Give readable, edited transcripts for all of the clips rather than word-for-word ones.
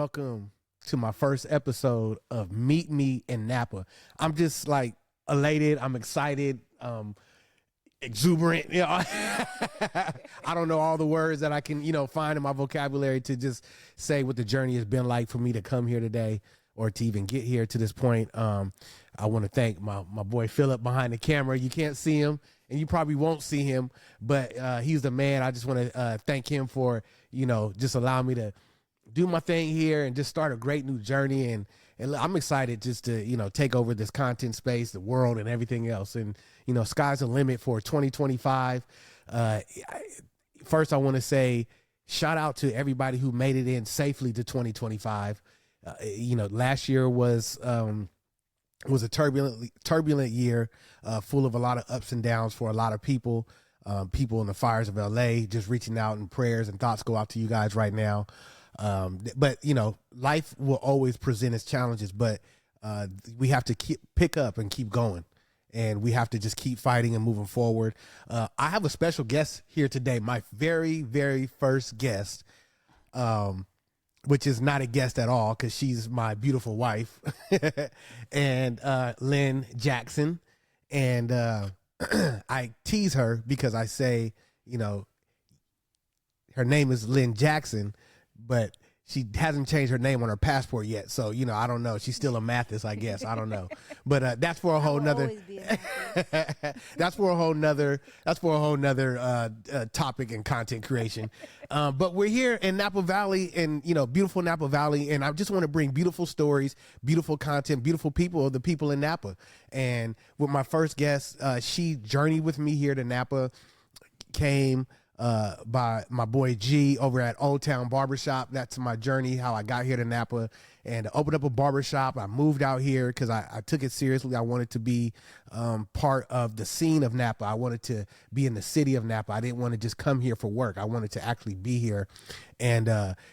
welcome to my first episode of Meet Me in Napa. I'm just like elated. I'm excited. Exuberant. I don't know all the words that I can, find in my vocabulary to just say what the journey has been like for me to come here today or to even get here to this point. I want to thank my boy Philip behind the camera. You can't see him and you probably won't see him, but he's the man. I just want to thank him for, just allowing me to do my thing here and just start a great new journey. And I'm excited just to, take over this content space, the world and everything else. And, sky's the limit for 2025. First, I want to say shout out to everybody who made it in safely to 2025. Last year was a turbulent year, full of a lot of ups and downs for a lot of people. People in the fires of LA, just reaching out, and prayers and thoughts go out to you guys right now. But life will always present its challenges, but we have to pick up and keep going. And we have to just keep fighting and moving forward. I have a special guest here today, my very, very first guest, which is not a guest at all because she's my beautiful wife, and Lynn Jackson. And I tease her because I say, her name is Lynn Jackson, but she hasn't changed her name on her passport yet. So, I don't know. She's still a Mathis, I guess. I don't know. But that's for a whole nother, that's for a whole nother topic and content creation. But we're here in Napa Valley and, beautiful Napa Valley. And I just want to bring beautiful stories, beautiful content, beautiful people, the people in Napa. And with my first guest, she journeyed with me here to Napa, came by my boy G over at Old Town Barbershop. That's my journey, how I got here to Napa and opened up a barbershop. I moved out here because I took it seriously. I wanted to be part of the scene of Napa. I wanted to be in the city of Napa. I didn't want to just come here for work. I wanted to actually be here. And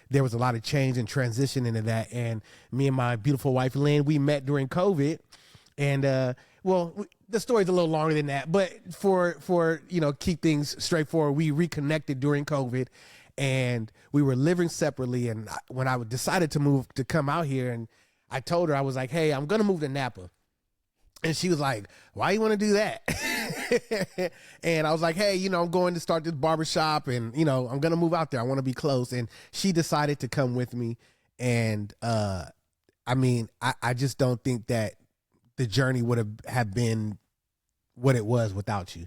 there was a lot of change and transition into that. And me and my beautiful wife, Lynn, we met during COVID. And the story's a little longer than that, but for keep things straightforward, we reconnected during COVID, and we were living separately. And when I decided to come out here, and I told her, I was like, "Hey, I'm gonna move to Napa," and she was like, "Why you want to do that?" And I was like, "Hey, I'm going to start this barbershop, and I'm gonna move out there. I want to be close." And she decided to come with me, and I just don't think that the journey would have been what it was without you.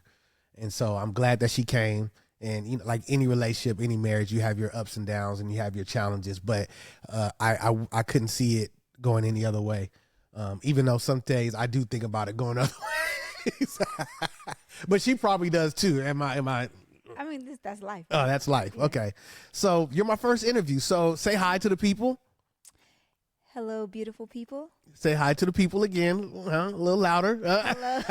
And so I'm glad that she came. And like any relationship, any marriage, you have your ups and downs and you have your challenges, but I couldn't see it going any other way. Even though some days I do think about it going other ways. But she probably does too. Am I that's life. Oh, that's life. Yeah. Okay. So you're my first interview. So say hi to the people. Hello, beautiful people. Say hi to the people again, a little louder. Hello.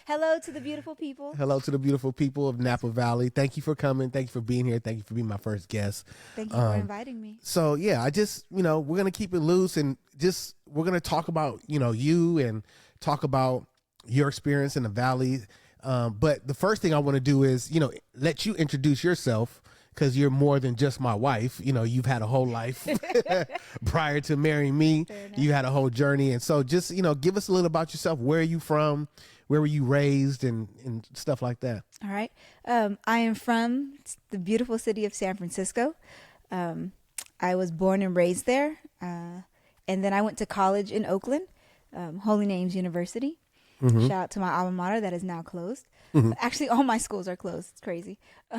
Hello to the beautiful people. Hello to the beautiful people of Napa Valley. Thank you for coming. Thank you for being here. Thank you for being my first guest. Thank you for inviting me. So yeah, I just, we're going to keep it loose and we're going to talk about, you and talk about your experience in the Valley. But the first thing I want to do is, let you introduce yourself, because you're more than just my wife. You've had a whole life prior to marrying me. You had a whole journey. And so just, give us a little about yourself. Where are you from? Where were you raised and stuff like that? All right. I am from the beautiful city of San Francisco. I was born and raised there. And then I went to college in Oakland, Holy Names University. Mm-hmm. Shout out to my alma mater that is now closed. Mm-hmm. Actually, all my schools are closed. It's crazy. I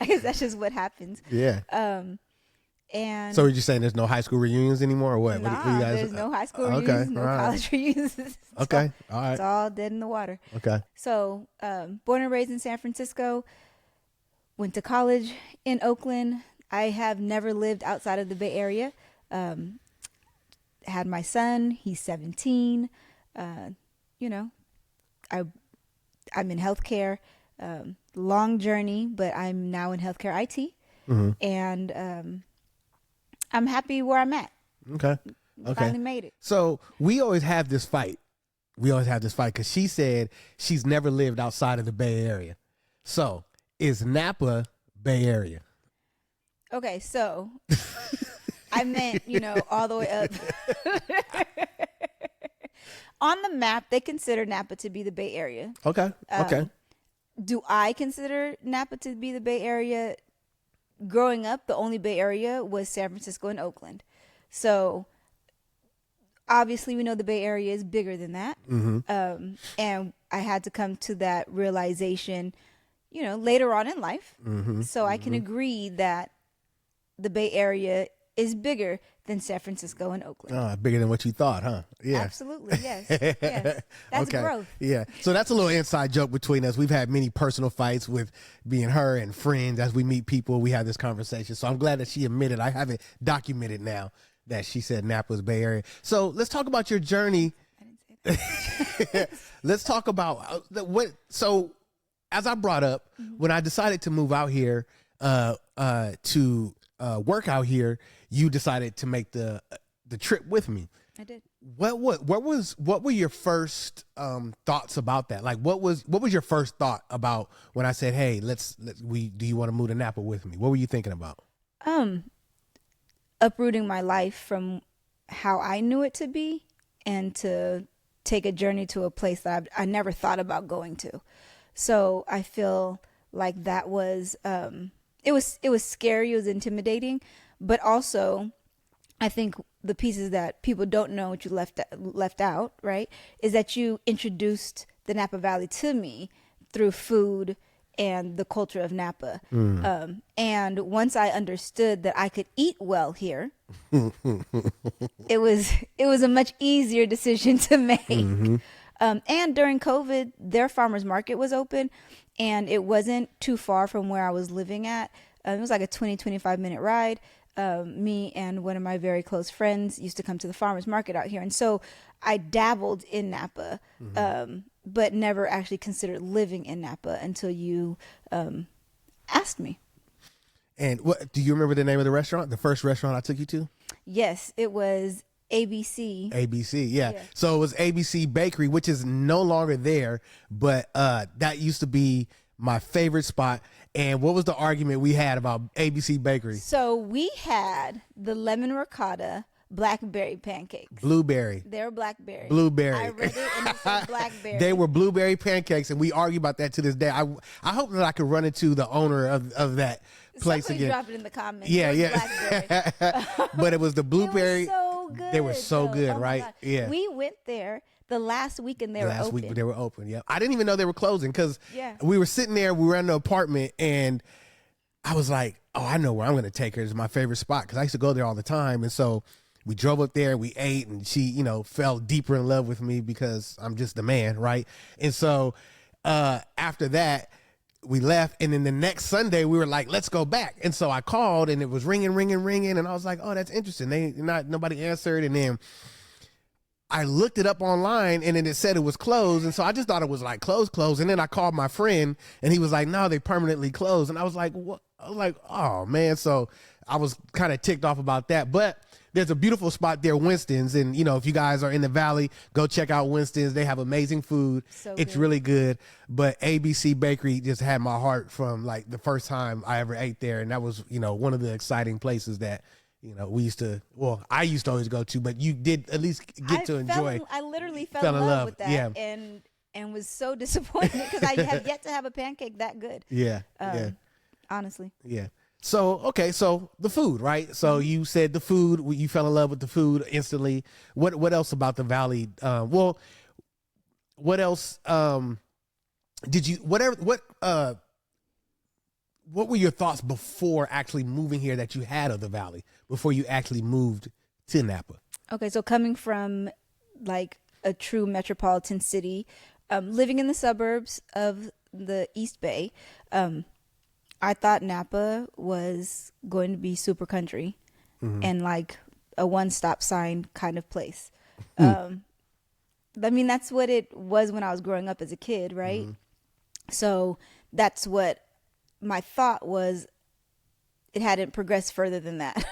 guess that's just what happens. Yeah. And so are you saying there's no high school reunions anymore or what? Nah, what you guys, there's no high school reunions, no college reunions. Okay. All right. It's all dead in the water. Okay. So born and raised in San Francisco, went to college in Oakland. I have never lived outside of the Bay Area. Had my son, he's 17. I'm in healthcare, long journey, but I'm now in healthcare IT. Mm-hmm. And I'm happy where I'm at. Okay. Finally made it. So we always have this fight. Because she said she's never lived outside of the Bay Area. So is Napa Bay Area? Okay, so I meant, all the way up. On the map, they consider Napa to be the Bay Area. Okay. Okay. Do I consider Napa to be the Bay Area? Growing up, the only Bay Area was San Francisco and Oakland. So obviously, we know the Bay Area is bigger than that. And I had to come to that realization, later on in life. So I can agree that the Bay Area is bigger than San Francisco and Oakland. Bigger than what you thought, huh? Yeah. Absolutely, yes. Yes. That's growth. Yeah. So that's a little inside joke between us. We've had many personal fights with being her and friends. As we meet people, we have this conversation. So I'm glad that she admitted. I have it documented now that she said Napa's Bay Area. So let's talk about your journey. I didn't say that. Let's talk about what. So as I brought up, when I decided to move out here to work out here, you decided to make the trip with me. I did. What were your first thoughts about that? Like, what was your first thought about when I said, "Hey, do you want to move to Napa with me?" What were you thinking about? Uprooting my life from how I knew it to be, and to take a journey to a place that I never thought about going to. So I feel like that was it was scary, it was intimidating, but also I think the pieces that people don't know, what you left out, right, is that you introduced the Napa Valley to me through food and the culture of Napa. And once I understood that I could eat well here, it was a much easier decision to make. And during COVID, their farmers market was open, and it wasn't too far from where I was living at. It was like a 25 minute ride. Me and one of my very close friends used to come to the farmers market out here. And so I dabbled in Napa, but never actually considered living in Napa until you asked me. And what do you remember the name of the restaurant? The first restaurant I took you to? Yes, it was ABC. ABC, yeah. So it was ABC Bakery, which is no longer there, but that used to be my favorite spot. And what was the argument we had about ABC Bakery? So we had the lemon ricotta blackberry pancakes. Blueberry. They were blackberry. Blueberry. I read it and it said blackberry. They were blueberry pancakes, and we argue about that to this day. I hope that I could run into the owner of that place Somebody again. Drop it in the comments. Yeah. But it was the blueberry. So good. They were so though. good, Oh my right? God. Yeah. We went there the last weekend they were open. Last week they were open. Yeah. I didn't even know they were closing because Yeah. we were sitting there. We were in the apartment, and I was like, "Oh, I know where I'm going to take her. It's my favorite spot because I used to go there all the time." And so we drove up there, we ate, and she, fell deeper in love with me because I'm just the man, right? And so after that, we left, and then the next Sunday we were like, "Let's go back." And so I called, and it was ringing, and I was like, "Oh, that's interesting." Nobody answered, and then I looked it up online, and then it said it was closed, and so I just thought it was like closed. And then I called my friend, and he was like, "No, they permanently closed." And I was like, "What?" I was like, "Oh man!" So I was kind of ticked off about that, but there's a beautiful spot there, Winston's, and if you guys are in the Valley, go check out Winston's. They have amazing food. It's really good. But ABC Bakery just had my heart from like the first time I ever ate there, and that was one of the exciting places that we used to. Well, I used to always go to, but you did at least get to enjoy. I literally fell in love with that, yeah. and was so disappointed because I have yet to have a pancake that good. Yeah, honestly. Yeah. So, okay, so the food, right? So you said the food, you fell in love with the food instantly. What else about the Valley? What else did you, what were your thoughts before actually moving here that you had of the Valley, before you actually moved to Napa? Okay, so coming from like a true metropolitan city, living in the suburbs of the East Bay, I thought Napa was going to be super country and like a one-stop sign kind of place. I mean, that's what it was when I was growing up as a kid, right? So that's what my thought was. It hadn't progressed further than that.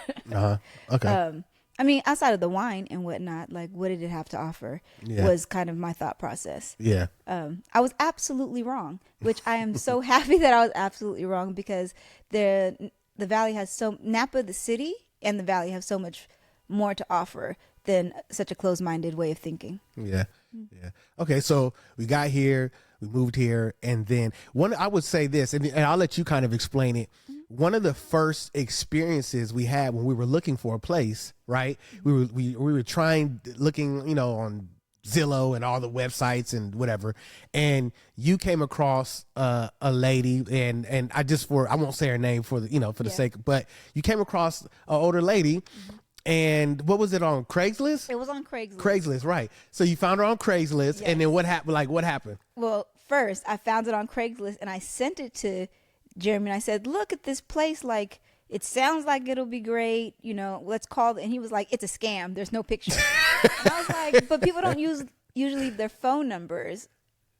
Okay. I mean, outside of the wine and whatnot, like what did it have to offer was kind of my thought process. Yeah. I was absolutely wrong, which I am so happy that I was absolutely wrong, because the the Valley has Napa, the city, and the Valley have so much more to offer than such a closed-minded way of thinking. Yeah. Yeah. Okay. So we got here, we moved here, and then I would say this, and I'll let you kind of explain it. One of the first experiences we had when we were looking for a place, right? We were looking, on Zillow and all the websites and whatever, and you came across a lady, and I won't say her name for the sake, but you came across an older lady. And what was it on Craigslist? It was on Craigslist. Craigslist, right. So you found her on Craigslist, and then what happened? Like, what happened? Well, first, I found it on Craigslist, and I sent it to Jeremy, and I said, look at this place. Like, it sounds like it'll be great. Let's call it. And he was like, it's a scam. There's no picture. And I was like, but people don't usually their phone numbers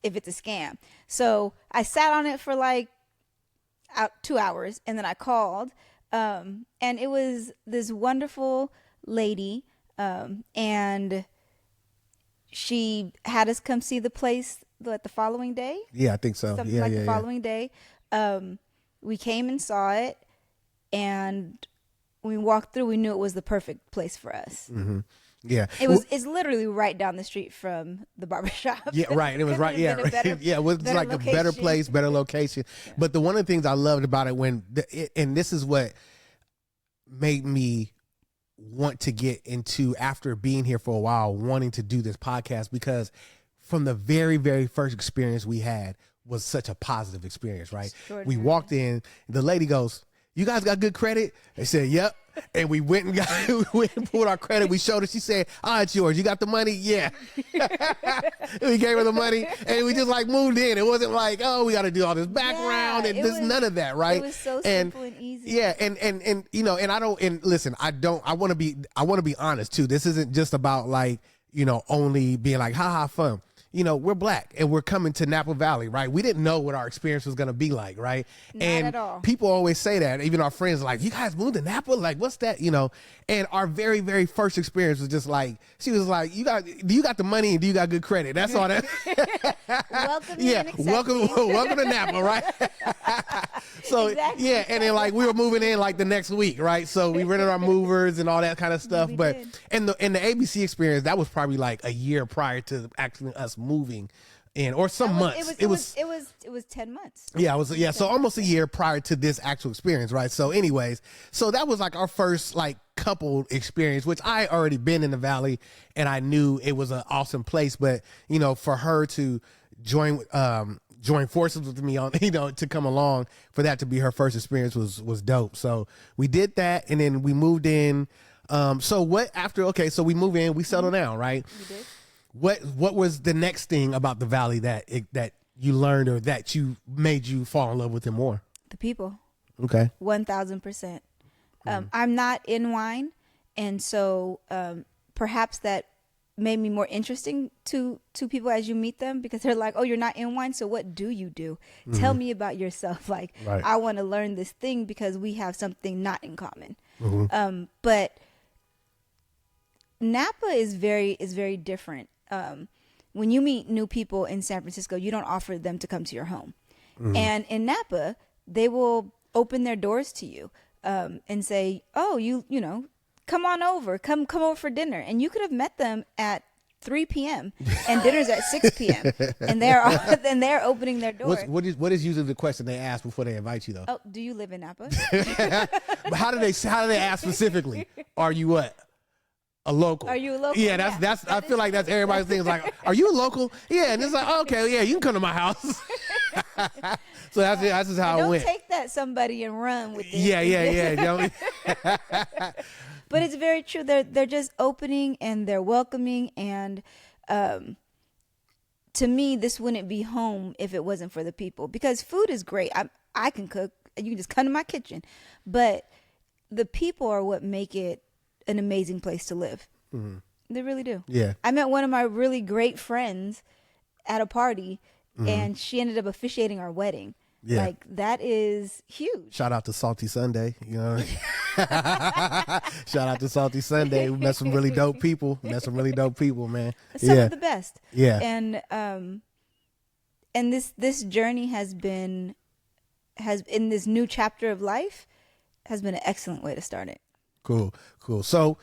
if it's a scam. So I sat on it for like 2 hours, and then I called. And it was this wonderful lady, and she had us come see the place the following day. Yeah, I think so. The following day. We came and saw it, and when we walked through, we knew it was the perfect place for us. Mm-hmm. Yeah, it's literally right down the street from the barbershop. Yeah, right. It was right. Yeah, it was like location. A better place, better location. Yeah. But one of the things I loved about it and this is what made me want to get into, after being here for a while, wanting to do this podcast, because from the very, very first experience we had was such a positive experience, right? We walked in, the lady goes, "You guys got good credit?" They said, "Yep." And we went and pulled our credit. We showed her. She said, "It's yours. You got the money?" Yeah. We gave her the money, and we just moved in. It wasn't like, oh, we got to do all this background and none of that, right? It was so simple and easy. Yeah, and listen, I want to be honest too. This isn't just about only being like, ha ha, fun. We're Black and we're coming to Napa Valley, right? We didn't know what our experience was going to be like, right? Not at all. People always say that. Even our friends are like, "You guys moved to Napa? Like, what's that?" And our very, very first experience was just she was like, do you got the money and do you got good credit? That's all that. Welcome to Napa, right? So, exactly. Yeah. And then we were moving in the next week, right? So we rented our movers and all that kind of stuff. And the ABC experience, that was probably a year prior to actually us moving in, or some months. It was 10 months. Yeah, so almost a year prior to this actual experience, right? So anyways, so that was our first couple experience, which I already been in the Valley and I knew it was an awesome place, but for her to join forces with me on, to come along, for that to be her first experience was dope. So we did that, and then we moved in. So we move in, we settle down, right? We did. What was the next thing about the Valley that you learned, or that you made you fall in love with it more? The people. Okay. 1,000%. I'm not in wine, and so perhaps that made me more interesting to people as you meet them, because they're like, "Oh, you're not in wine, so what do you do? Mm-hmm. Tell me about yourself." Right. I want to learn this thing because we have something not in common. Mm-hmm. But Napa is very different. When you meet new people in San Francisco, you don't offer them to come to your home. Mm-hmm. And in Napa, they will open their doors to you and say, "Oh, you come on over, come over for dinner." And you could have met them at 3 p.m. and dinner's at 6 p.m. and they're opening their door. What is usually the question they ask before they invite you, though? Oh, do you live in Napa? But how do they ask specifically? Are you what? A local? Are you a local? Yeah, that's. I feel like that's everybody's thing. Is are you a local? Yeah, and it's okay, yeah, you can come to my house. So that's just how it went. Don't take that somebody and run with this. Yeah. But it's very true. They're just opening and they're welcoming, and to me, this wouldn't be home if it wasn't for the people. Because food is great. I can cook. You can just come to my kitchen, but the people are what make it an amazing place to live. Mm-hmm. They really do. Yeah. I met one of my really great friends at a party, mm-hmm. and she ended up officiating our wedding. Yeah. That is huge. Shout out to Salty Sunday. Shout out to Salty Sunday. We met some really dope people. Man. Some of the best. Yeah. And this journey has in this new chapter of life has been an excellent way to start it. Cool. So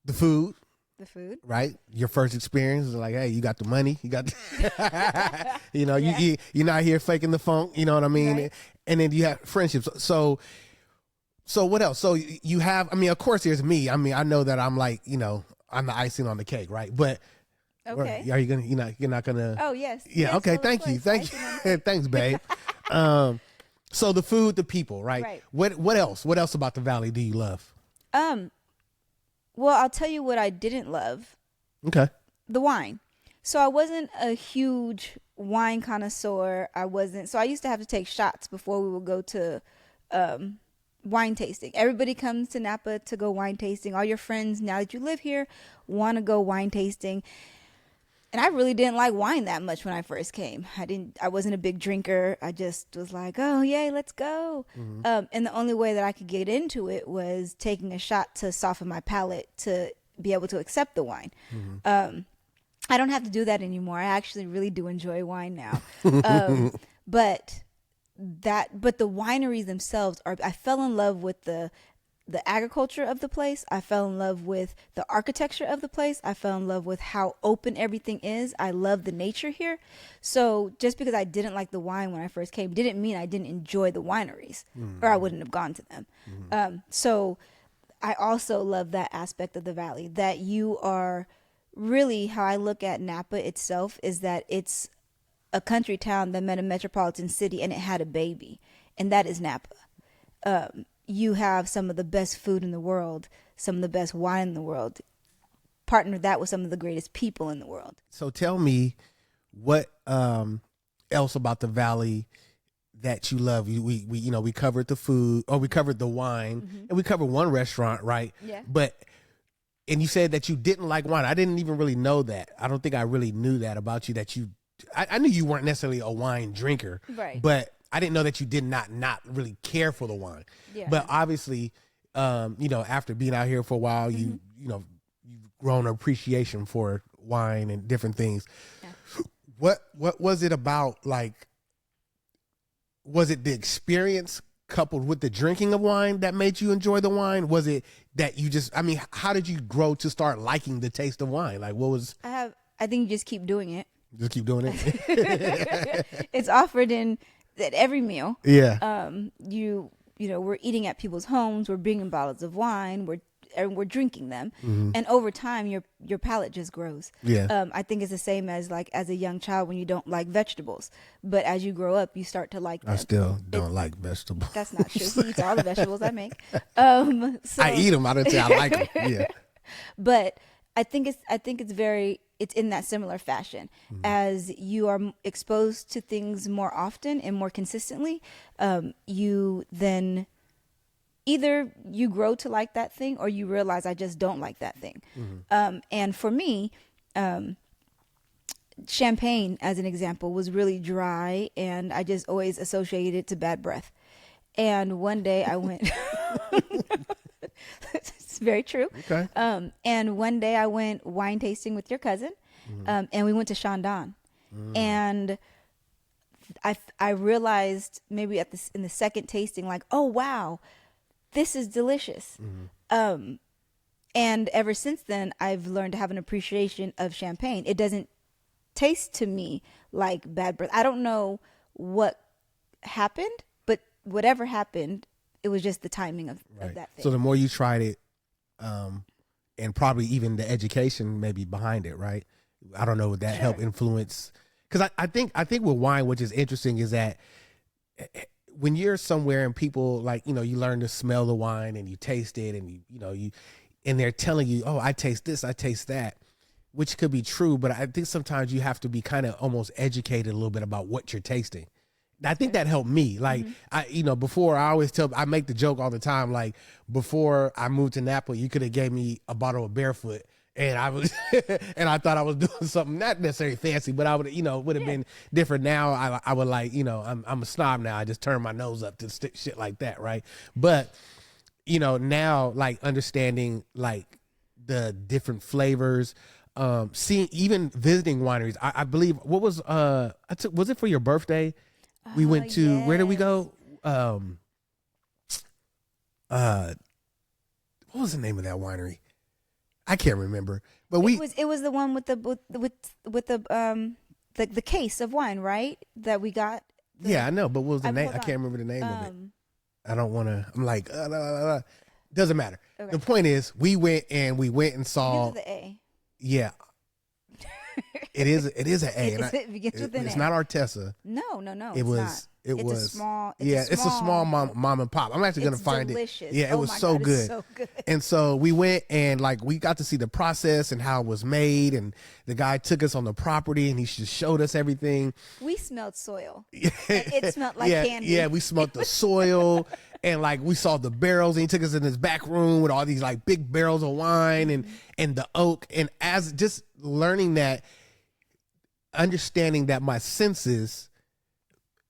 the food, The food. right? Your first experience is like, hey, you got the money, you got, you know, Yeah. you're not here faking the funk, you know what I mean? Right. And then you have friendships. So what else? So you have, I mean, of course there's me. I mean, I know that I'm like, you know, I'm the icing on the cake, right? But Okay. are you gonna, you're not gonna? Oh yes. Yeah. Yes, Okay. well, of Thank you. course. Thanks, babe. So the food, the people, right? Right. What else? What else about the Valley do you love? Well, I'll tell you what I didn't love. Okay. The wine. So I wasn't a huge wine connoisseur. So I used to have to take shots before we would go to wine tasting. Everybody comes to Napa to go wine tasting. All your friends, now that you live here, want to go wine tasting. And I really didn't like wine that much when I first came. I wasn't a big drinker. I just was like, oh, yay, let's go. And the only way that I could get into it was taking a shot to soften my palate to be able to accept the wine. I don't have to do that anymore. I actually really do enjoy wine now. But the wineries themselves I fell in love with the agriculture of the place. I fell in love with the architecture of the place. I fell in love with how open everything is. I love the nature here. So just because I didn't like the wine when I first came didn't mean I didn't enjoy the wineries or I wouldn't have gone to them. So I also love that aspect of the Valley, that you are really, how I look at Napa itself is that it's a country town that met a metropolitan city and it had a baby, and that is Napa. You have some of the best food in the world, some of the best wine in the world. Partner that with some of the greatest people in the world. So tell me what else about the Valley that you love. We covered the food, or we covered the wine, and we covered one restaurant, right? Yeah. And you said that you didn't like wine. I didn't even really know that. I don't think I really knew that about you, that I knew you weren't necessarily a wine drinker, Right. But I didn't know that you did not really care for the wine. Yeah. But obviously, after being out here for a while, you've grown an appreciation for wine and different things. Yeah. What was it about? Like, was it the experience coupled with the drinking of wine that made you enjoy the wine? Was it that you just, I mean, how did you grow to start liking the taste of wine? Like, what was? I think you just keep doing it. Just keep doing it. It's offered at every meal. Yeah. We're eating at people's homes. We're bringing bottles of wine. We're drinking them, and over time, your palate just grows. Yeah. I think it's the same as as a young child when you don't like vegetables, but as you grow up, you start to like them. I still don't like vegetables. That's not true. He eats all the vegetables I make. So, I eat them. I don't say I like them. Yeah. But I think it's in that similar fashion. As you are exposed to things more often and more consistently, you then either you grow to like that thing or you realize I just don't like that thing. And for me, champagne, as an example, was really dry, and I just always associated it to bad breath. And one day I went... It's very true. Okay. And one day I went wine tasting with your cousin, and we went to Chandon. And I realized maybe in the second tasting, like, oh wow, this is delicious. And ever since then, I've learned to have an appreciation of champagne. It doesn't taste to me like bad breath. I don't know what happened, but whatever happened, it was just the timing of that thing. So the more you tried it, and probably even the education maybe behind it, right? I don't know, would that help influence? Because I think with wine, which is interesting, is that when you're somewhere and people you learn to smell the wine and you taste it, and and they're telling you, oh, I taste this, I taste that, which could be true, but I think sometimes you have to be kind of almost educated a little bit about what you're tasting. I think that helped me. Like, before I make the joke all the time, like, before I moved to Napa, you could have gave me a bottle of Barefoot and I was, and I thought I was doing something not necessarily fancy, but I would, would have been different. Now I would I'm a snob now. I just turn my nose up to shit like that. Right. But, now like understanding like the different flavors, seeing, even visiting wineries, I believe was it for your birthday? We went to, where did we go? what was the name of that winery? I can't remember. But it was the one with the case of wine, right? That we got. Yeah, I know, but what was the name? I can't remember the name of it. I don't want to. I'm like, doesn't matter. Okay. The point is, we went and saw. Begins with the A. Yeah. It is an A. It begins with an A. It's not Artesa. No. It's a small mom and pop. I'm actually going to find delicious. it. Yeah, it was so good. It's so good. And so we went and like we got to see the process and how it was made. And the guy took us on the property and he just showed us everything. We smelled soil. It smelled like candy. Yeah, we smelled the soil. And like we saw the barrels and he took us in his back room with all these like big barrels of wine and the oak. And as just learning that, understanding that my senses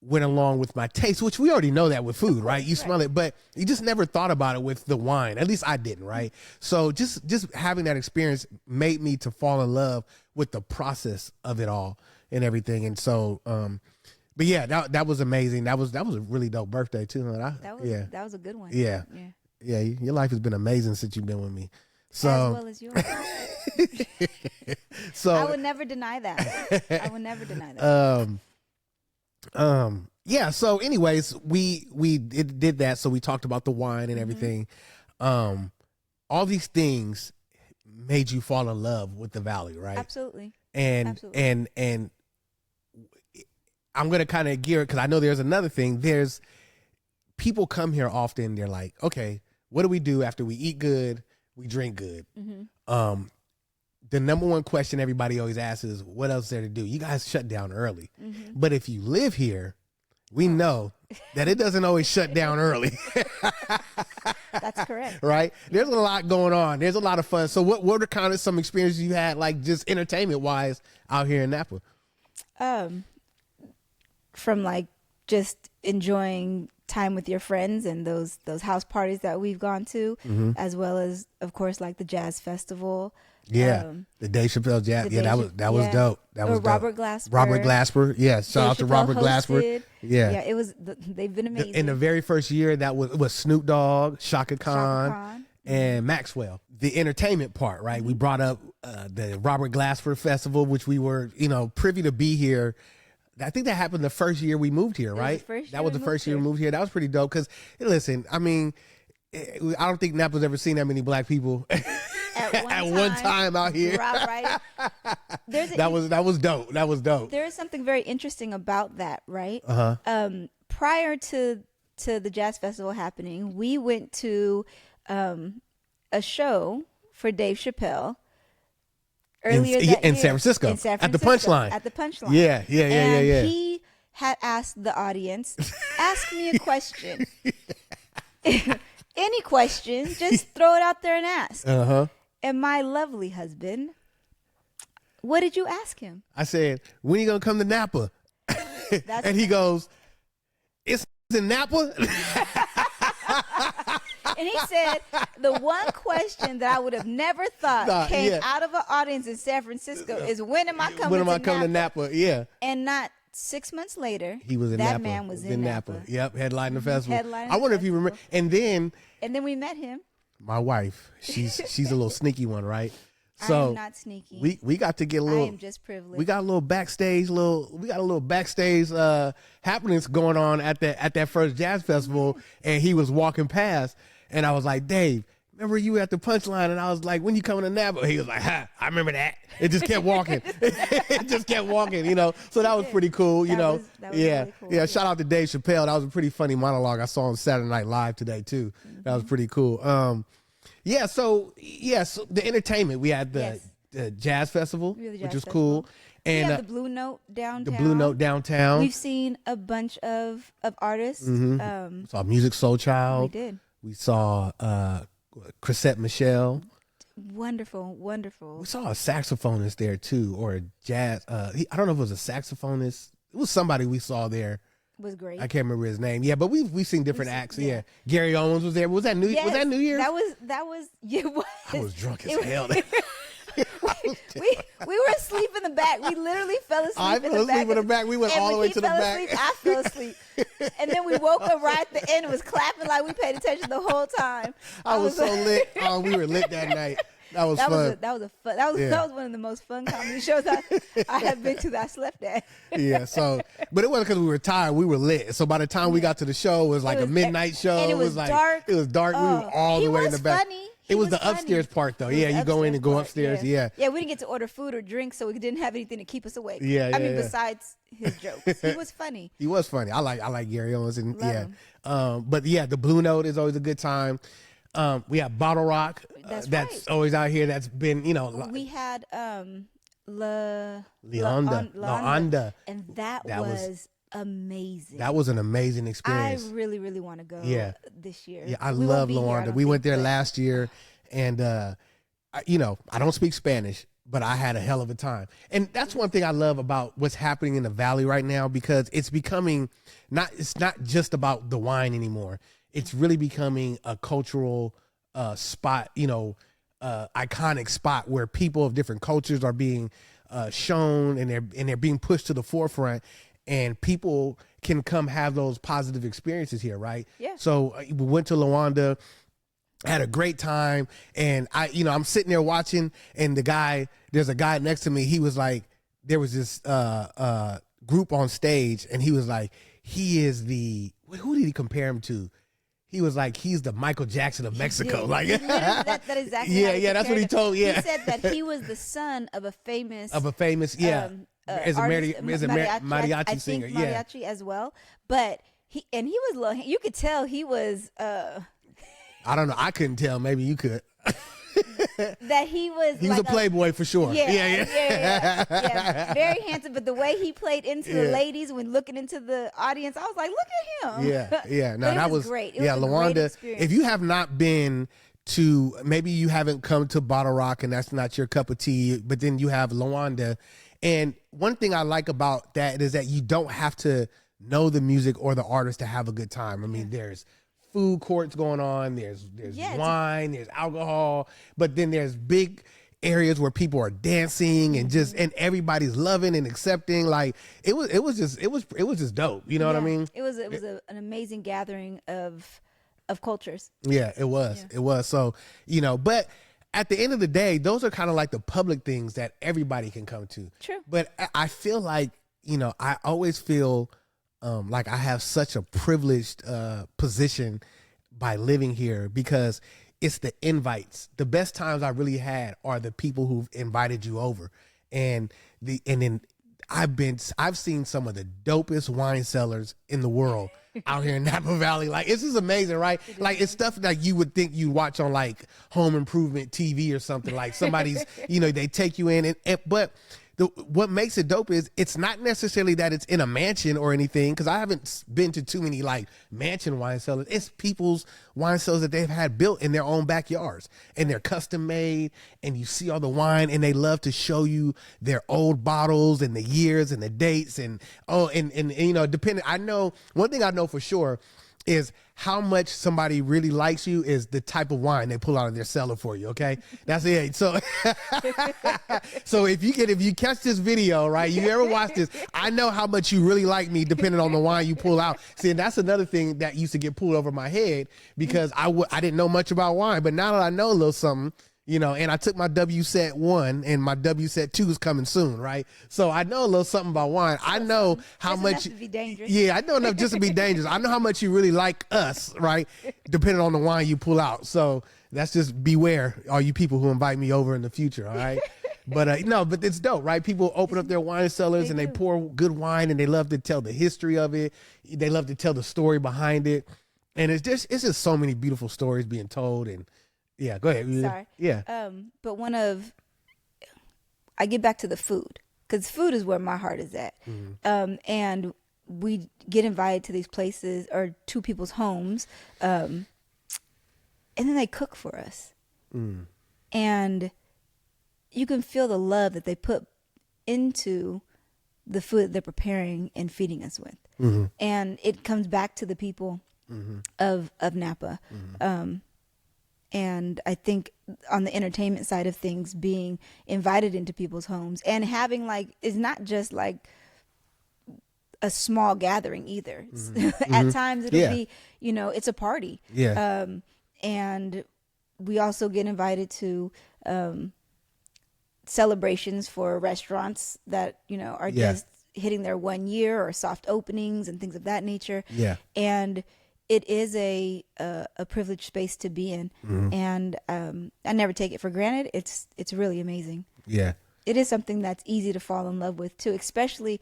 went along with my taste, which we already know that with food, right? You smell it, but you just never thought about it with the wine. At least I didn't, right? So just having that experience made me to fall in love with the process of it all and everything. And so, but yeah, that was amazing. That was a really dope birthday too. That was a good one. Yeah. Your life has been amazing since you've been with me. So, as well as yours. So I would never deny that. Yeah. So, anyways, we did that. So we talked about the wine and everything. All these things made you fall in love with the valley, right? Absolutely. And I'm gonna kind of gear it because I know there's another thing. There's people come here often. They're like, okay, what do we do after we eat good? We drink good. The number one question everybody always asks is, what else is there to do? You guys shut down early. But if you live here, we know that it doesn't always shut down early. That's correct. Right? There's a lot going on. There's a lot of fun. So what are kind of some experiences you had, like just entertainment-wise out here in Napa? From like just enjoying time with your friends and those house parties that we've gone to, as well as, of course, like the jazz festival. Yeah, the Dave Chappelle Jazz. Yeah, that was dope. That was Robert dope. Glasper. Robert Glasper. Yeah, shout out to Robert Glasper. Yeah, it was. They've been amazing. In the very first year, it was Snoop Dogg, Shaka Khan, and Maxwell. The entertainment part, right? We brought up the Robert Glasper Festival, which we were, privy to be here. I think that happened the first year we moved here, right? That was the first year we moved here. That was pretty dope because, listen, I mean, I don't think Napa's ever seen that many black people at one time out here. Right. That was dope. That was dope. There is something very interesting about that, right? Prior to the jazz festival happening, we went to a show for Dave Chappelle earlier in San Francisco, at the Punchline. Yeah. And he had asked the audience, ask me a question. Any question, just throw it out there and ask. And my lovely husband, what did you ask him? I said, when are you going to come to Napa? And he goes, it's in Napa? And he said, the one question that I would have never thought came out of an audience in San Francisco is, when am I coming to Napa? Yeah. And not 6 months later, he was in Napa. That man was in Napa. Yep, headlining the festival. I wonder if you remember. And then we met him. My wife, she's a little sneaky one, right? So I am not sneaky. We got to get a little. I am just privileged. We got a little backstage happenings going on at that first jazz festival, and he was walking past, and I was like, Dave, remember you at the Punchline? And I was like, when you coming to Napa? He was like, I remember that. It just kept walking. It just kept walking, So that was pretty cool, That was really cool. Yeah. Shout out to Dave Chappelle. That was a pretty funny monologue I saw on Saturday Night Live today too. That was pretty cool. So the entertainment, we had the jazz festival, which was cool. And we had the Blue Note downtown. The Blue Note downtown. We've seen a bunch of artists. Saw Music Soul Child. We did. We saw Chrisette Michelle. Wonderful. We saw a saxophonist there too, or a jazz. I don't know if it was a saxophonist. It was somebody we saw there. It was great. I can't remember his name. Yeah, but we've seen different acts. Yeah. Gary Owens was there. Was that New? Yes, was that New Year's? That was. It was. I was drunk as hell. we were asleep in the back. We literally fell asleep. I fell asleep in the back. We went all the way to the back. I fell asleep, and then we woke up right the end was clapping like we paid attention the whole time. I was so lit. Oh, we were lit that night. That was fun. That was one of the most fun comedy shows I have been to that I slept at. Yeah. So, but it wasn't because we were tired. We were lit. So by the time we got to the show, it was like a midnight show. And it was like dark. It was dark. We were all the way in the back. Funny. It was the upstairs part though. Yeah, you go in and go upstairs. Yeah. Yeah, we didn't get to order food or drink, so we didn't have anything to keep us awake. Yeah, I mean, besides his jokes, he was funny. He was funny. I like Gary Owens and Love him. But yeah, the Blue Note is always a good time. We have BottleRock. That's right. always out here. That's been, we had Leonda, and that was amazing. That was an amazing experience. I really, really want to go this year. Yeah, I love Luanda. We went there last year, and I don't speak Spanish, but I had a hell of a time. And that's one thing I love about what's happening in the Valley right now, because it's becoming it's not just about the wine anymore. It's really becoming a cultural spot, iconic spot where people of different cultures are being shown, and they're being pushed to the forefront, and people can come have those positive experiences here, right? Yeah. So we went to Luanda, had a great time, and I'm sitting there watching, and there's a guy next to me. He was like, there was this group on stage, and he was like, who did he compare him to? He was like, he's the Michael Jackson of Mexico. Like that exactly. Yeah, that's what he told. Yeah, he said that he was the son of a famous mariachi singer. Mariachi as well, but he was you could tell he was. I don't know. I couldn't tell. Maybe you could. That he was a playboy for sure. Yeah. Very handsome, but the way he played into the ladies when looking into the audience, I was like, look at him. Yeah. No, that was great. Luanda. If you have not been to, maybe you haven't come to BottleRock and that's not your cup of tea, but then you have Luanda. And one thing I like about that is that you don't have to know the music or the artist to have a good time. I mean, there's food courts going on, there's wine, there's alcohol, but then there's big areas where people are dancing and and everybody's loving and accepting. Like it was just dope. You know what I mean? It was an amazing gathering of cultures. Yeah, it was. Yeah. It was. So, but at the end of the day, those are kind of like the public things that everybody can come to. True. But I feel like, I always feel like I have such a privileged position by living here, because it's the invites. The best times I really had are the people who've invited you over, and then I've seen some of the dopest wine cellars in the world out here in Napa Valley. Like, this is amazing, right? Like, it's stuff like you would think you watch on like Home Improvement TV or something. Like somebody's, they take you in, but what makes it dope is it's not necessarily that it's in a mansion or anything, because I haven't been to too many like mansion wine cellars. It's people's wine cellars that they've had built in their own backyards, and they're custom made, and you see all the wine, and they love to show you their old bottles and the years and the dates, and depending. I know one thing I know for sure is how much somebody really likes you is the type of wine they pull out of their cellar for you. Okay, that's it. So, so if you catch this video, right, you ever watch this, I know how much you really like me depending on the wine you pull out. See, and that's another thing that used to get pulled over my head, because I didn't know much about wine, but now that I know a little something, and I took my WSET 1 and my WSET 2 is coming soon, right? So I know a little something about wine. I know how much. To be dangerous. Yeah, I know enough just to be dangerous. I know how much you really like us, right? Depending on the wine you pull out. So that's just beware, all you people who invite me over in the future, all right? But but it's dope, right? People open up their wine cellars and they pour good wine, and they love to tell the history of it. They love to tell the story behind it, and it's just so many beautiful stories being told. And yeah, go ahead. Sorry. Yeah. But I get back to the food, because food is where my heart is at. Mm-hmm. And we get invited to these places or to people's homes, and then they cook for us. Mm. And you can feel the love that they put into the food that they're preparing and feeding us with. Mm-hmm. And it comes back to the people of Napa. Mm-hmm. And I think on the entertainment side of things, being invited into people's homes and having is not just like a small gathering either. Mm-hmm. At times it'll be, it's a party. Yeah. And we also get invited to celebrations for restaurants that, are just hitting their 1 year, or soft openings and things of that nature. Yeah. And it is a privileged space to be in. And I never take it for granted. It's really amazing. Yeah. It is something that's easy to fall in love with too. Especially,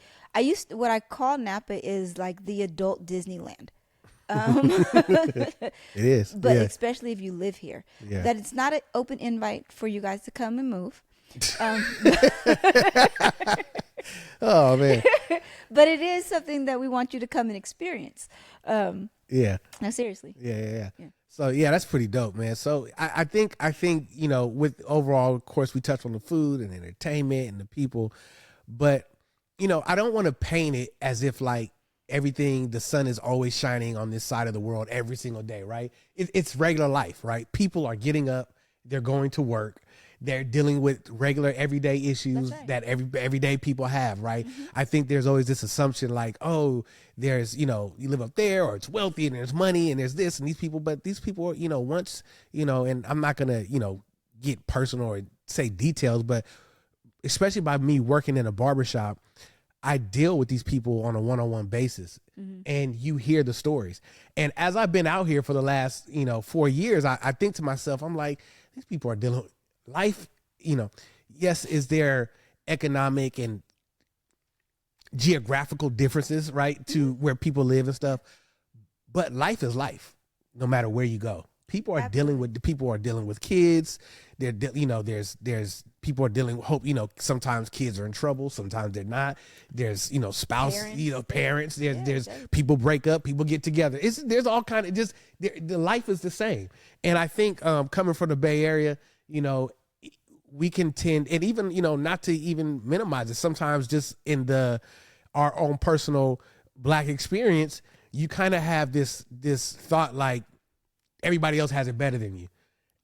what I call Napa is like the adult Disneyland. It is. But especially if you live here, Yeah. that it's not an open invite for you guys to come and move. Oh man. But it is something that we want you to come and experience. Yeah. No, seriously. Yeah. So yeah, that's pretty dope, man. So I think with overall, of course, we touched on the food and entertainment and the people, but I don't want to paint it as if like everything, the sun is always shining on this side of the world every single day, right? It's regular life, right? People are getting up, they're going to work, they're dealing with regular everyday issues that everyday people have, right? I think there's always this assumption like, oh, there's, you live up there, or it's wealthy and there's money and there's this and these people, but these people are, once, and I'm not gonna, get personal or say details, but especially by me working in a barbershop, I deal with these people on a one-on-one basis, and you hear the stories. And as I've been out here for the last, 4 years, I think to myself, I'm like, these people are dealing with life, yes, is there economic and geographical differences, right, to where people live and stuff, but life is life, no matter where you go. People are dealing with kids. There's people are dealing with hope. Sometimes kids are in trouble. Sometimes they're not. There's, spouse, parents. There's people break up. People get together. There's all kind of the life is the same. And I think coming from the Bay Area, we can tend, and even, not to even minimize it. Sometimes just in our own personal Black experience, you kind of have this thought like, everybody else has it better than you.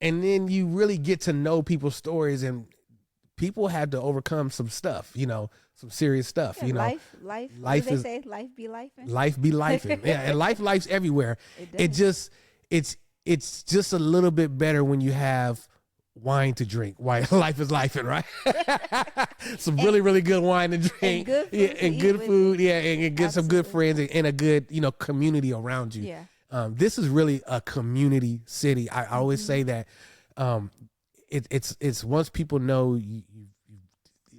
And then you really get to know people's stories, and people had to overcome some stuff, some serious stuff, Life life do they is, say life be life. Life be life. Yeah. And life's everywhere. It's just a little bit better when you have wine to drink. Why life is life, right? Some really, really good wine to drink. And good food. And get some good friends and a good, community around you. Yeah. This is really a community city. I always say that it's once people know you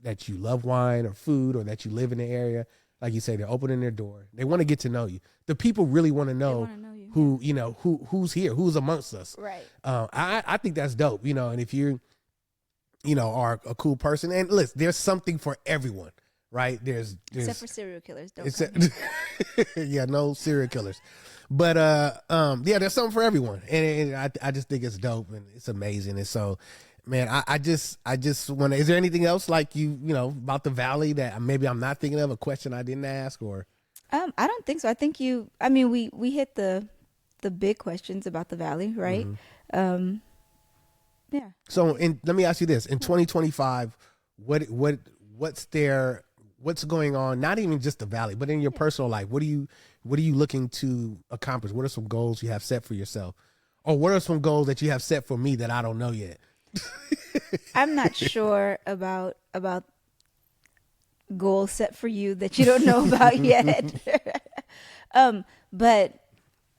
that you love wine or food, or that you live in the area, like you say, they're opening their door. They want to get to know you. The people really want to know who, who's here, who's amongst us. Right. I think that's dope, and if you, are a cool person, and listen, there's something for everyone. Right. There's except for serial killers. Yeah, no serial killers. But there's something for everyone. And I just think it's dope and it's amazing. And so, man, I just want to, is there anything else like about the Valley that maybe I'm not thinking of, a question I didn't ask, or? I don't think so. I think we hit the big questions about the Valley, right? Mm-hmm. Yeah. So let me ask you this, in 2025, what's going on, not even just the Valley, but in your personal life? What are you looking to accomplish? What are some goals you have set for yourself? Or what are some goals that you have set for me that I don't know yet? I'm not sure about goals set for you that you don't know about yet. But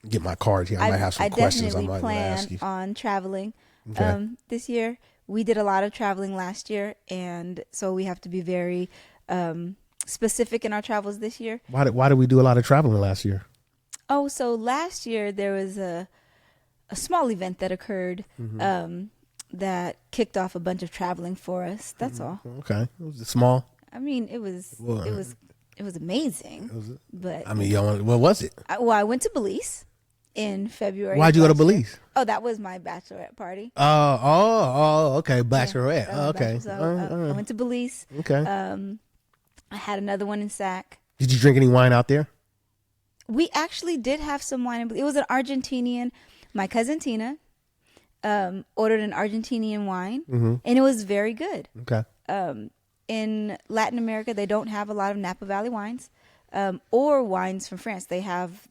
get my card here. I might have some questions I definitely might ask you. plan on traveling this year. We did a lot of traveling last year, and so we have to be very specific in our travels this year. Why did we do a lot of traveling last year? Oh, so last year there was a small event that occurred that kicked off a bunch of traveling for us. That's all. Okay, was it small? I mean, it was amazing. But I mean, what was it? I went to Belize in February. Why'd you go to Belize? Oh, that was my bachelorette party. Oh, okay, bachelorette. Yeah, okay. I went to Belize. Okay. I had another one in Sac. Did you drink any wine out there? We actually did have some wine. It was an Argentinian. My cousin Tina ordered an Argentinian wine, and it was very good. Okay. In Latin America, they don't have a lot of Napa Valley wines or wines from France. They have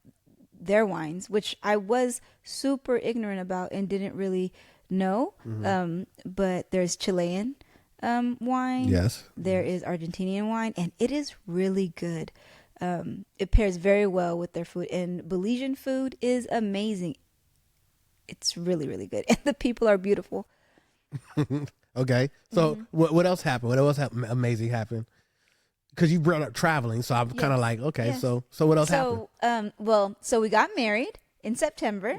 their wines, which I was super ignorant about and didn't really know. But there's Chilean wine. Yes. There is Argentinian wine, and it is really good. It pairs very well with their food, and Belizean food is amazing. It's really, really good, and the people are beautiful. Okay, so what else happened? What else amazing happened? Because you brought up traveling, so I'm kind of like, okay, Yes. so what else happened? So we got married in September.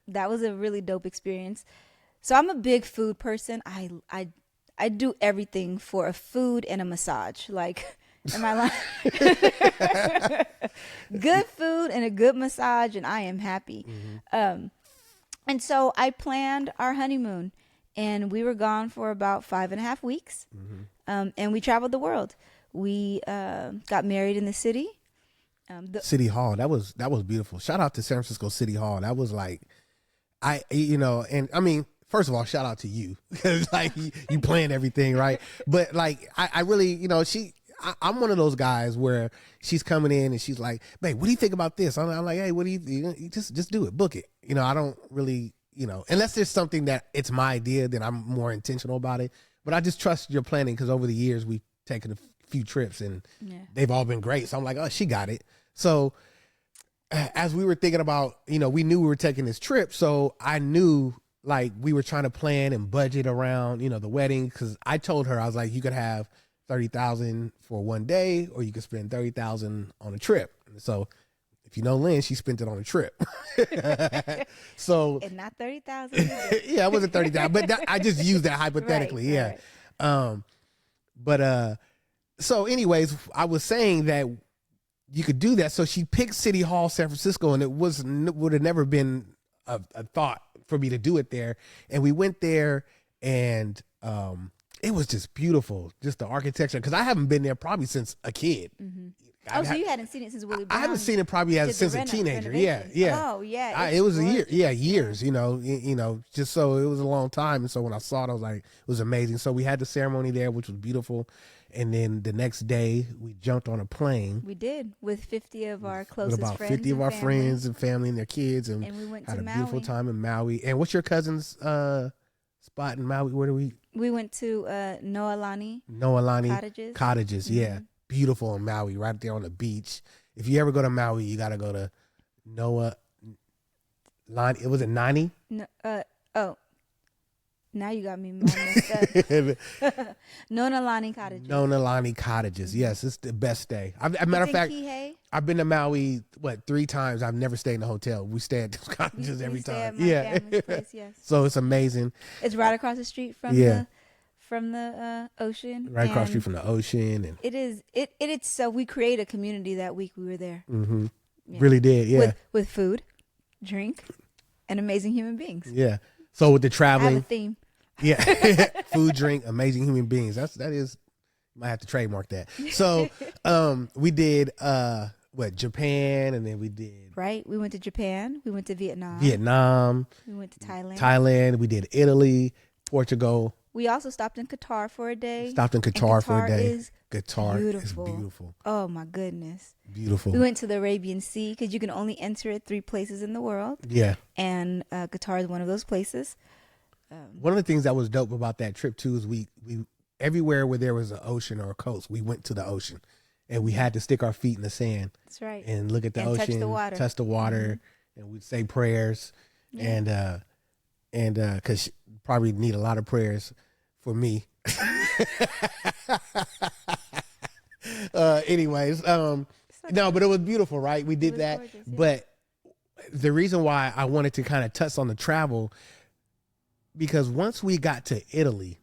That was a really dope experience. So I'm a big food person. I do everything for a food and a massage. Like, am I lying? Good food and a good massage, and I am happy. And so I planned our honeymoon, and we were gone for about 5.5 weeks. And we traveled the world. We got married in the city. City Hall, that was beautiful. Shout out to San Francisco City Hall. That was like, and I mean, first of all, shout out to you, because like you planned everything right. But like, I really, I'm one of those guys where she's coming in and she's like, babe, what do you think about this? I'm like, hey, what do you just do it, book it. I don't really, unless there's something that it's my idea, then I'm more intentional about it. But I just trust your planning, because over the years we've taken a few trips and they've all been great. So I'm like, oh, she got it. So as we were thinking about, we knew we were taking this trip. So I knew, like, we were trying to plan and budget around, the wedding. Because I told her, I was like, you could have $30,000 for one day, or you could spend $30,000 on a trip. So if you know Lynn, she spent it on a trip. So and not 30,000. yeah, it wasn't 30,000, but I just used that hypothetically. Right. So anyways, I was saying that you could do that. So she picked City Hall, San Francisco, and it would have never been a thought for me to do it there. And we went there, and it was just beautiful, just the architecture. Because I haven't been there probably since a kid. So you hadn't seen it since Willie Brown? I haven't seen it probably since a teenager. Yeah. Oh yeah. It was gorgeous. Years. Just so it was a long time. And so when I saw it, I was like, it was amazing. So we had the ceremony there, which was beautiful. And then the next day, we jumped on a plane. We did, with 50 of our closest with about friends. 50 of our friends and family and their kids, and we went had to a Maui. beautiful time in Maui. And what's your cousin's spot in Maui? Where do we? We went to Noalani Cottages. Yeah, beautiful in Maui, right there on the beach. If you ever go to Maui, you got to go to Noalani. Was it Nani? No, now you got me messed up. Noalani Cottages. Noalani Cottages. Yes, it's the best day. Matter of fact, I've been to Maui 3 times. I've never stayed in a hotel. We stay at those cottages every time. At my family's place, yes. So it's amazing. It's right across the street from the ocean. Right across the street from the ocean, and it is. It's so we created a community that week we were there. Yeah. Really did. Yeah, with food, drink, and amazing human beings. Yeah. So with the traveling, I have a theme. Yeah, food, drink, amazing human beings. That is, might have to trademark that. So, we did Japan, and then we did We went to Japan. We went to Vietnam. We went to Thailand. We did Italy, Portugal. We also stopped in Qatar for a day. Qatar for a day. Qatar is beautiful. Oh my goodness, beautiful. We went to the Arabian Sea, because you can only enter it 3 places in the world. Yeah, and Qatar is one of those places. One of the things that was dope about that trip too is we everywhere where there was an ocean or a coast, we went to the ocean, and we had to stick our feet in the sand. That's right. And look at the ocean, touch the water, and we'd say prayers, and because probably need a lot of prayers for me. Anyways, no, but it was beautiful, right? We did that, gorgeous, yeah. But the reason why I wanted to kind of touch on the travel, because once we got to Italy,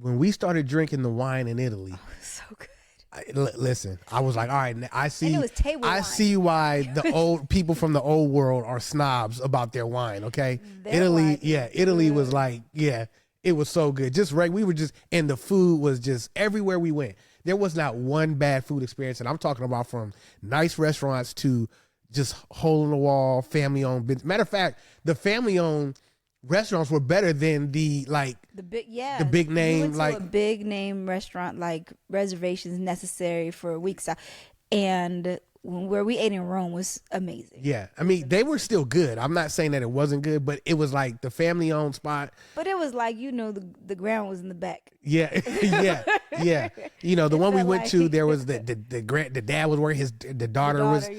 when we started drinking the wine in Italy, so good. Listen, I was like, all right, I see. And it was table wine. See why the old people from the old world are snobs about their wine. Okay, Italy was like, it was so good. Just right, we were just, and the food was just everywhere we went. There was not one bad food experience, and I'm talking about from nice restaurants to just hole in the wall, family owned business. Matter of fact, the family owned restaurants were better than the big name, we went to like a big name restaurant, like reservations necessary for weeks out, and where we ate in Rome was amazing. Yeah, I mean they were still good. I'm not saying that it wasn't good, but it was like the family owned spot. But it was like the ground was in the back. Yeah, yeah. The one we went to, there was the dad was working, the daughter was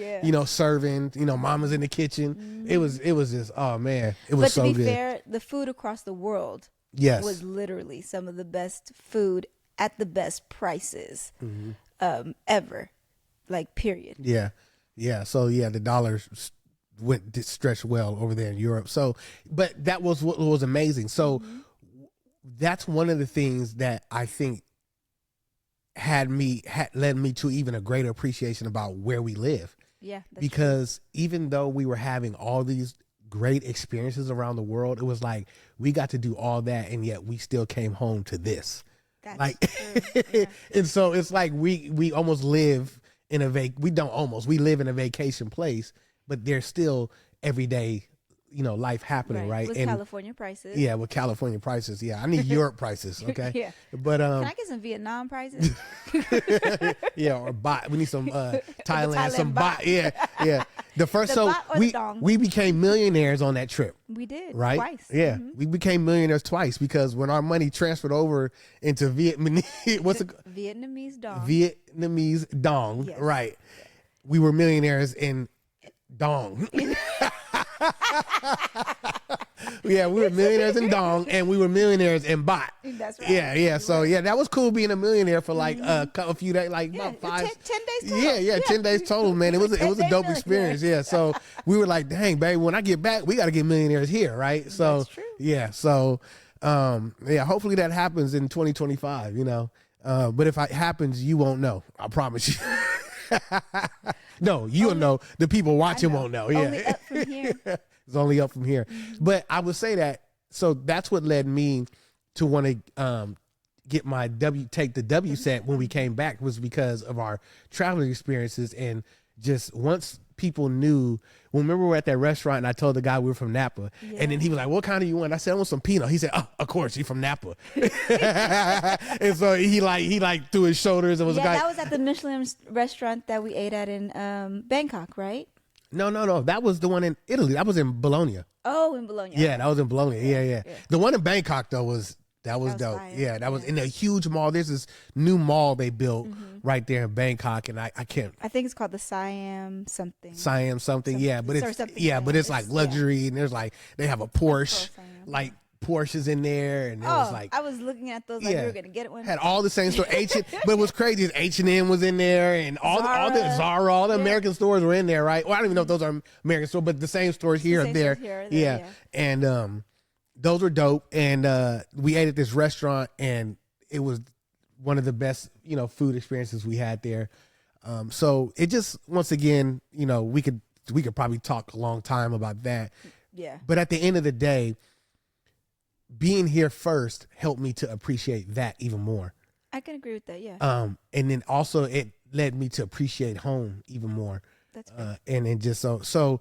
serving. Mama's in the kitchen. Mm-hmm. It was just, oh man, it was but so to be good. fair, the food across the world was literally some of the best food at the best prices ever. Like, period. Yeah. So the dollar stretched well over there in Europe. So, but that was what was amazing. So that's one of the things that I think had led me to even a greater appreciation about where we live. Yeah. Because even though we were having all these great experiences around the world, it was like we got to do all that, and yet we still came home to this. That's true. Yeah. And so it's like we almost live in we live in a vacation place, but there's still everyday, life happening, right? With California prices. Yeah, with California prices. Yeah, I need Europe prices, okay? Yeah. But can I get some Vietnam prices? Yeah, or baht. We need some Thailand, some baht. baht. Yeah. The first we became millionaires on that trip. We did, right? Twice. Yeah, we became millionaires twice because when our money transferred over into Vietnamese dong. Vietnamese dong, yes. Right? We were millionaires in dong. Yeah, we were millionaires in dong, and we were millionaires in baht. That's right. Yeah. So that was cool being a millionaire for like a few days, like about 10 days total. Yeah, 10 days total, man. It was a dope experience. Yeah. So we were like, dang, baby, when I get back, we got to get millionaires here, right? So that's true. Yeah. So hopefully that happens in 2025. But if it happens, you won't know. I promise you. No, you'll know. The people watching won't know. Yeah. Only up from here. It's only up from here. But I would say that, so that's what led me to want to get my take the W set when we came back, was because of our traveling experiences. And just once people knew, remember we were at that restaurant and I told the guy we were from Napa, and then he was like, what kind do you want? I said, I want some Pinot. He said, oh, of course, you're from Napa. And so he threw his shoulders and was like, that was at the Michelin restaurant that we ate at in Bangkok, right? No. That was the one in Italy. That was in Bologna. Oh, in Bologna. Yeah, that was in Bologna. Yeah. The one in Bangkok though was dope. Fire. Yeah, that was in a huge mall. There's this new mall they built right there in Bangkok, and I can't. I think it's called the Siam something. Yeah, but it's like luxury, and there's like they have a Porsche, like Porsches in there, and it was like I was looking at those like we were gonna get one. Had all the same store. But it was crazy. H&M was in there, and all the Zara, all the American stores were in there, right? Well, I don't even know if those are American stores, but the same stores here or there. Yeah, and those were dope. And we ate at this restaurant, and it was one of the best, food experiences we had there. So it just, once again, we could probably talk a long time about that. Yeah. But at the end of the day, being here first helped me to appreciate that even more. I can agree with that. Yeah. And then also it led me to appreciate home even more. That's right. And it just so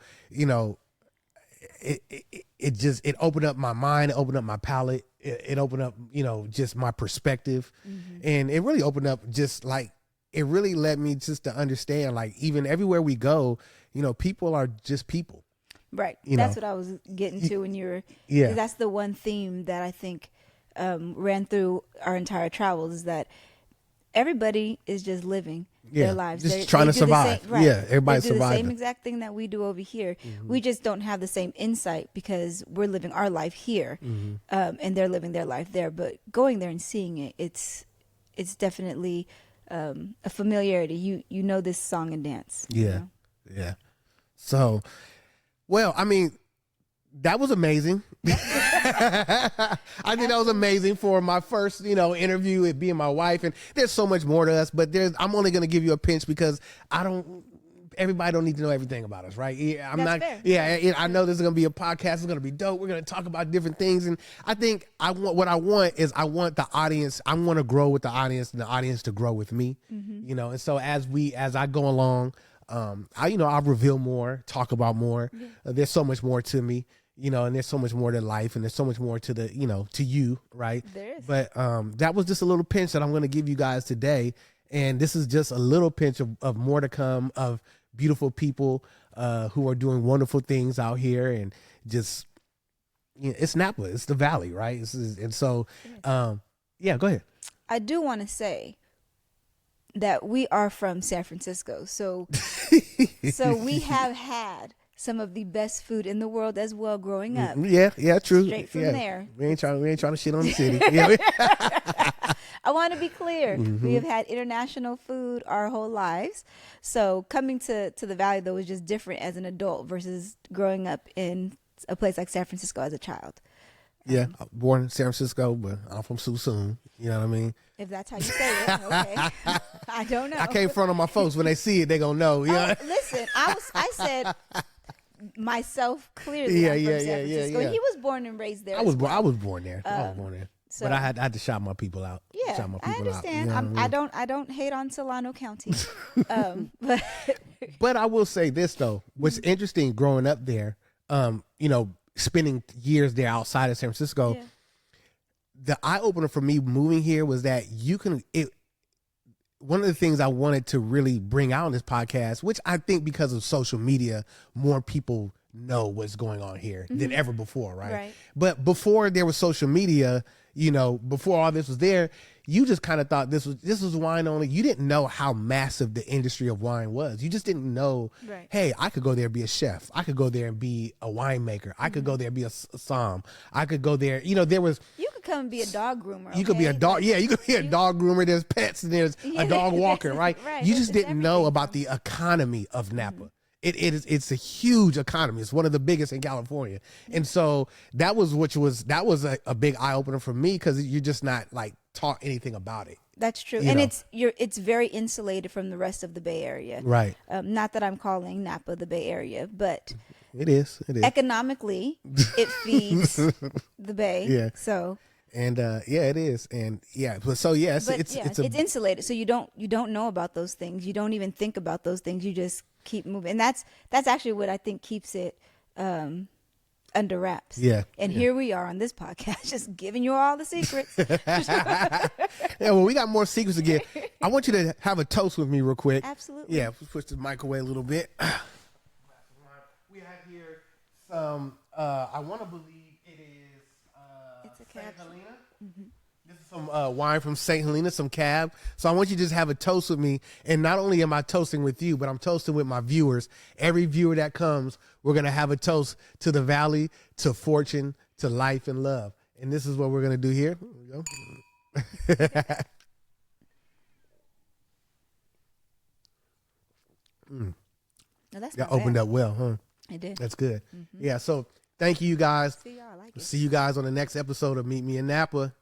it opened up my mind, it opened up my palate, it opened up just my perspective, and it really opened up it really led me just to understand, like, even everywhere we go, people are just people. Right. That's what I was getting to when you were. Yeah. That's the one theme that I think ran through our entire travels, is that everybody is just living their lives. Just trying to survive. Yeah, everybody's surviving. They do the same exact thing that we do over here. We just don't have the same insight because we're living our life here, and they're living their life there. But going there and seeing it, it's definitely a familiarity. You know this song and dance. Yeah. So. Well, I mean, that was amazing. I think that was amazing for my first, interview, it being my wife. And there's so much more to us, but I'm only going to give you a pinch because everybody don't need to know everything about us, right? Yeah, Fair. Yeah, I know this is going to be a podcast. It's going to be dope. We're going to talk about different things. And I think I want the audience, I want to grow with the audience and the audience to grow with me, and so as I go along, I'll reveal more, talk about more. There's so much more to me, and there's so much more to life, and there's so much more to the, to you, right? There is. But that was just a little pinch that I'm going to give you guys today. And this is just a little pinch of more to come, of beautiful people who are doing wonderful things out here. And just, it's Napa, it's the Valley, right? And so, yeah, go ahead. I do want to say that we are from San Francisco. So we have had some of the best food in the world as well growing up. Yeah, true. Straight from there. We ain't trying to shit on the city. Yeah. I want to be clear. Mm-hmm. We have had international food our whole lives. So coming to the Valley, though, was just different as an adult versus growing up in a place like San Francisco as a child. Yeah, born in San Francisco, but I'm from Susoon. You know what I mean? If that's how you say it, okay. I don't know. I can't front on my folks. When they see it, they gonna know. Listen, I said myself clearly. I'm from San Francisco. Yeah. He was born and raised there. I was born there. So, but I had to shout my people out. Yeah, I understand. I don't hate on Solano County. But I will say this though, what's interesting growing up there, spending years there outside of San Francisco, the eye opener for me moving here was that one of the things I wanted to really bring out in this podcast, which I think because of social media, more people know what's going on here than ever before, right? But before there was social media, before all this was there, you just kind of thought this was wine only. You didn't know how massive the industry of wine was. You just didn't know, hey, I could go there and be a chef. I could go there and be a winemaker. I could go there and be a somm. I could go there. There was... You could come and be a dog groomer. You could be a dog. Yeah, you could be a dog groomer. There's pets and there's a dog walker, right? You just didn't know about the economy of Napa. It's a huge economy. It's one of the biggest in California. And so that was a big eye opener for me, because you're just not like taught anything about it. That's true. And it's very insulated from the rest of the Bay Area. Right. Not that I'm calling Napa the Bay Area, but it is. Economically, it feeds the Bay. Yeah. So. And it is. And it's insulated. So you don't know about those things. You don't even think about those things. You just keep moving. And that's actually what I think keeps it under wraps. Yeah. And here we are on this podcast, just giving you all the secrets. Yeah, well, we got more secrets again. I want you to have a toast with me real quick. Absolutely. Yeah, push the mic away a little bit. We have here some, I want to believe it is it's a St. cab. Helena. Mm-hmm. This is some wine from St. Helena, some cab. So I want you to just have a toast with me. And not only am I toasting with you, but I'm toasting with my viewers. Every viewer that comes, we're going to have a toast to the Valley, to fortune, to life and love. And this is what we're going to do here. Here we go. No, that's that opened up well, huh? It did. That's good. Mm-hmm. Yeah, so thank you guys. See y'all. I like it. See you guys on the next episode of Meet Me in Napa.